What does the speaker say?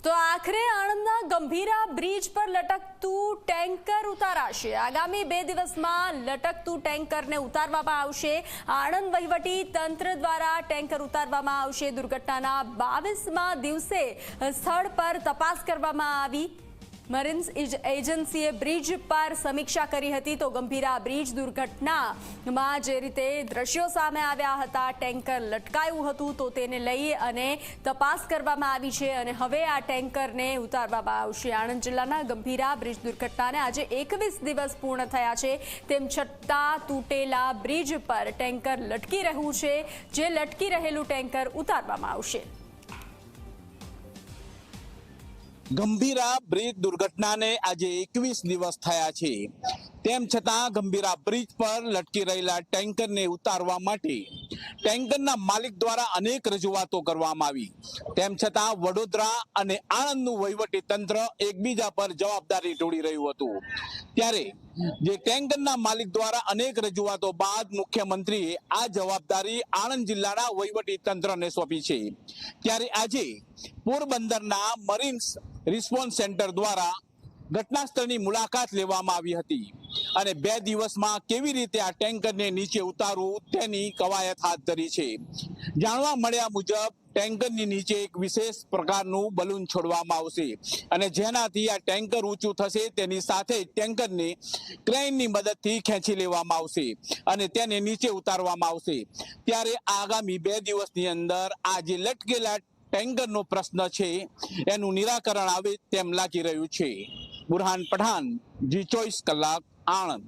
તો આખરે આણંદના ગંભીરા બ્રિજ પર લટકતું ટેન્કર ઉતારાશે। આગામી 2 દિવસમાં લટકતું ટેન્કરને ઉતારવામાં આવશે। આણંદ વહીવટી તંત્ર દ્વારા ટેન્કર ઉતારવામાં આવશે। દુર્ઘટનાના 22મા દિવસે સ્થળ પર તપાસ કરવામાં આવી। મરીન્સ એજન્સીએ બ્રિજ પર સમીક્ષા કરી હતી। તો ગંભીરા બ્રિજ દુર્ઘટનામાં જે રીતે દ્રશ્યો સામે આવ્યા હતા, ટેન્કર લટકાયું હતું, તો તેને લઈ અને તપાસ કરવામાં આવી છે અને હવે આ ટેન્કરને ઉતારવામાં આવશે। આણંદ જિલ્લાના ગંભીરા બ્રિજ દુર્ઘટનાને આજે 21 દિવસ પૂર્ણ થયા છે, તેમ છતાં તૂટેલા બ્રિજ પર ટેન્કર લટકી રહ્યું છે। જે લટકી રહેલું ટેન્કર ઉતારવામાં આવશે। ગંભીરા બ્રિજ દુર્ઘટનાને આજે 21 દિવસ થયા છે, તેમ છતાં ગંભીરા બ્રિજ પર લટકી રહેલા ટેન્કરને ઉતારવા માટે ટેન્કરના માલિક દ્વારા અનેક રજૂઆતો કરવામાં આવી। તેમ છતાં વડોદરા અને આણંદનું વહીવટી તંત્ર એકબીજા પર જવાબદારી ઢોળી રહ્યું હતું। ત્યારે જે ટેન્કરના માલિક દ્વારા અનેક રજૂઆતો બાદ મુખ્યમંત્રીએ આ જવાબદારી આણંદ જિલ્લાના વહીવટી તંત્રને સોંપી છે। ત્યારે આજે પોરબંદરના મરીન્સ રિસ્પોન્સ સેન્ટર દ્વારા ઘટના સ્થળની મુલાકાત લેવામાં આવી હતી અને 2 દિવસમાં કેવી રીતે આ ટેન્કરને નીચે ઉતારવું તેની કવાયત હાથ ધરી છે। જાણવા મળ્યા મુજબ ટેન્કરની નીચે એક વિશેષ પ્રકારનું બલૂન છોડવામાં આવશે અને જેનાથી આ ટેન્કર ઊંચું થશે, તેની સાથે ટેન્કરને ક્રેનની મદદથી ખેંચી લેવામાં આવશે અને તેને નીચે ઉતારવામાં આવશે। ત્યારે આગામી 2 દિવસની અંદર આ જે લટકેલા ટેન્કરનો પ્રશ્ન છે એનું નિરાકરણ આવે તેમ લાગી રહ્યું છે। બુરહાન પઠાન, જી 24 કલાક, આણંદ।